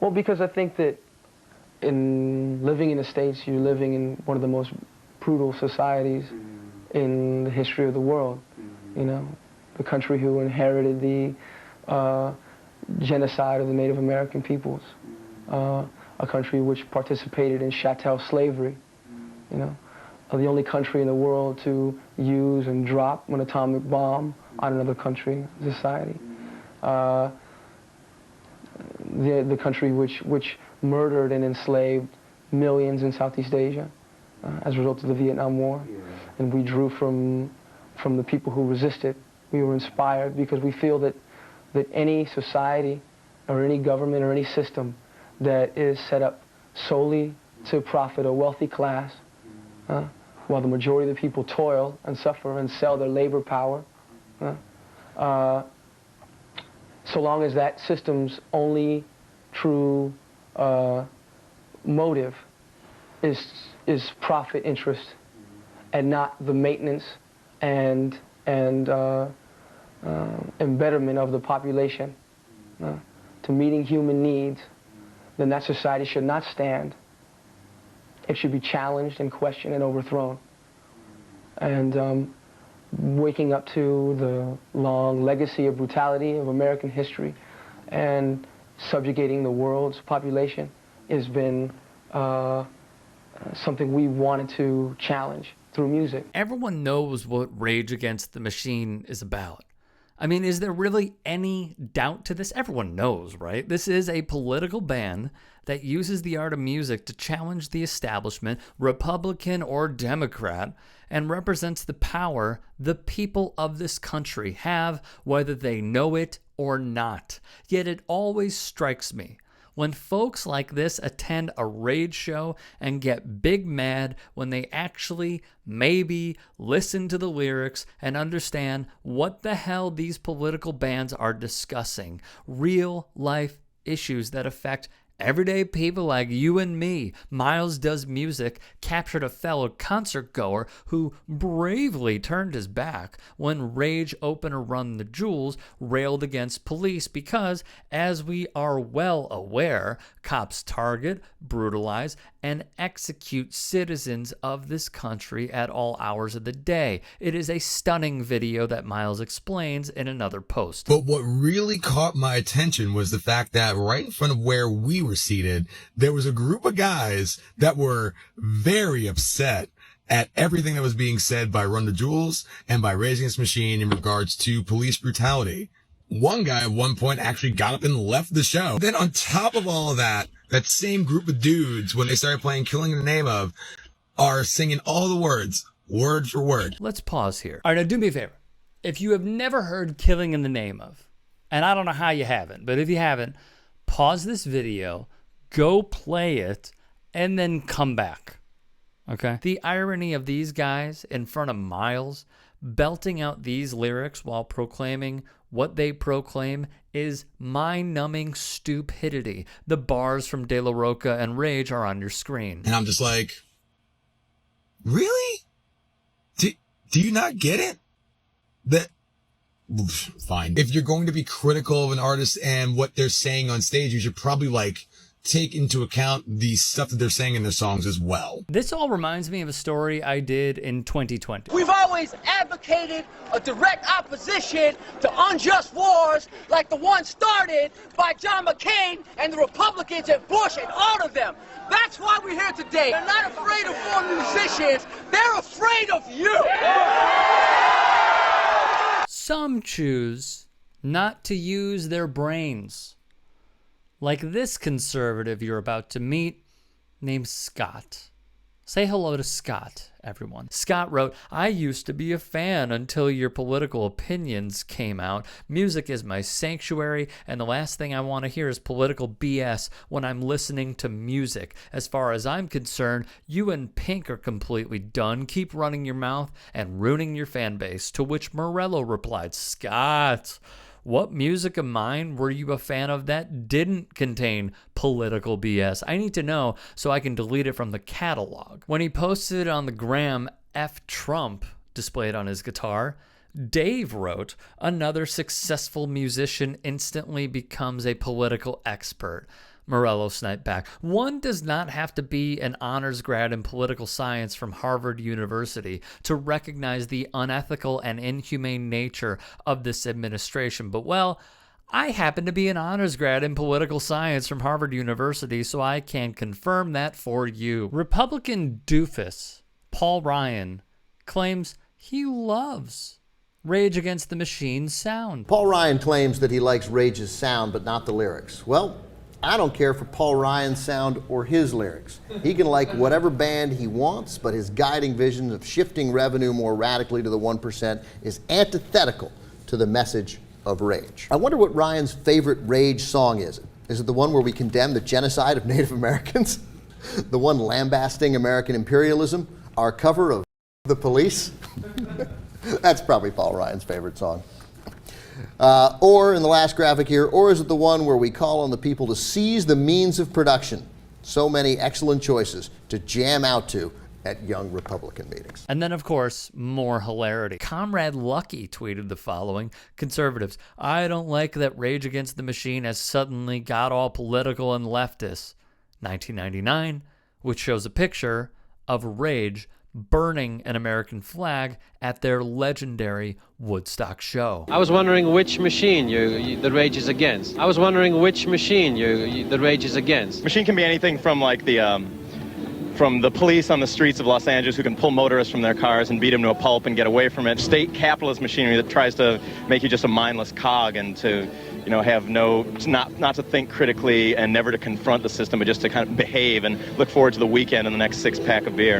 Well, because I think that in living in the States, you're living in one of the most brutal societies in the history of the world. You know, the country who inherited the genocide of the Native American peoples, a country which participated in chattel slavery, you know, the only country in the world to use and drop an atomic bomb on another country, society. The country which murdered and enslaved millions in Southeast Asia as a result of the Vietnam War. And we drew from the people who resisted. We were inspired because we feel that any society or any government or any system that is set up solely to profit a wealthy class, while the majority of the people toil and suffer and sell their labor power, so long as that system's only true motive is profit interest and not the maintenance and embetterment of the population to meeting human needs, then that society should not stand. It should be challenged and questioned and overthrown. And waking up to the long legacy of brutality of American history and subjugating the world's population has been something we wanted to challenge through music. Everyone knows what Rage Against the Machine is about. I mean, is there really any doubt to this? Everyone knows, right? This is a political band that uses the art of music to challenge the establishment, Republican or Democrat, and represents the power the people of this country have, whether they know it or not. Yet it always strikes me when folks like this attend a Rage show and get big mad when they actually maybe listen to the lyrics and understand what the hell these political bands are discussing. Real life issues that affect everyday people like you and me. Miles Does Music captured a fellow concert goer who bravely turned his back when Rage opener Run the Jewels railed against police because, as we are well aware, cops target, brutalize, and execute citizens of this country at all hours of the day. It is a stunning video that Miles explains in another post. But what really caught my attention was the fact that right in front of where we were seated, there was a group of guys that were very upset at everything that was being said by Run the Jewels and by Rage Against the Machine in regards to police brutality. One guy at one point actually got up and left the show. Then on top of all of that, that same group of dudes, when they started playing Killing in the Name of, are singing all the words, word for word. Let's pause here. All right, now do me a favor. If you have never heard Killing in the Name of, and I don't know how you haven't, but if you haven't, pause this video, go play it, and then come back. Okay? The irony of these guys in front of Miles belting out these lyrics while proclaiming what they proclaim is mind-numbing stupidity. The bars from De La Roca and Rage are on your screen. And I'm just like, really? Do you not get it? That, fine. If you're going to be critical of an artist and what they're saying on stage, you should probably take into account the stuff that they're saying in their songs as well. This all reminds me of a story I did in 2020. We've always advocated a direct opposition to unjust wars like the one started by John McCain and the Republicans and Bush and all of them. That's why we're here today. They're not afraid of foreign musicians. They're afraid of you. Some choose not to use their brains. Like this conservative you're about to meet, named Scott. Say hello to Scott, everyone. Scott wrote, I used to be a fan until your political opinions came out. Music is my sanctuary, and the last thing I want to hear is political BS when I'm listening to music. As far as I'm concerned, you and Pink are completely done. Keep running your mouth and ruining your fan base. To which Morello replied, Scott, what music of mine were you a fan of that didn't contain political BS? I need to know so I can delete it from the catalog. When he posted on the gram, F Trump displayed on his guitar, Dave wrote, another successful musician instantly becomes a political expert. Morello sniped back. One does not have to be an honors grad in political science from Harvard University to recognize the unethical and inhumane nature of this administration. But, well, I happen to be an honors grad in political science from Harvard University, so I can confirm that for you. Republican doofus Paul Ryan claims he loves Rage Against the Machine's sound. Paul Ryan claims that he likes Rage's sound, but not the lyrics. Well, I don't care for Paul Ryan's sound or his lyrics. He can like whatever band he wants, but his guiding vision of shifting revenue more radically to the 1% is antithetical to the message of Rage. I wonder what Ryan's favorite Rage song is. Is it the one where we condemn the genocide of Native Americans? The one lambasting American imperialism? Our cover of The Police? That's probably Paul Ryan's favorite song. Or in the last graphic here, or is it the one where we call on the people to seize the means of production? So many excellent choices to jam out to at young Republican meetings. And then, of course, more hilarity. Comrade Lucky tweeted the following: conservatives, I don't like that Rage Against the Machine has suddenly got all political and leftist. 1999, which shows a picture of Rage burning an American flag at their legendary Woodstock show. I was wondering which machine the Rage is against. I was wondering which machine the Rage is against. Machine can be anything from like from the police on the streets of Los Angeles who can pull motorists from their cars and beat them to a pulp and get away from it. State capitalist machinery that tries to make you just a mindless cog and to, have not to think critically and never to confront the system, but just to kind of behave and look forward to the weekend and the next 6-pack of beer.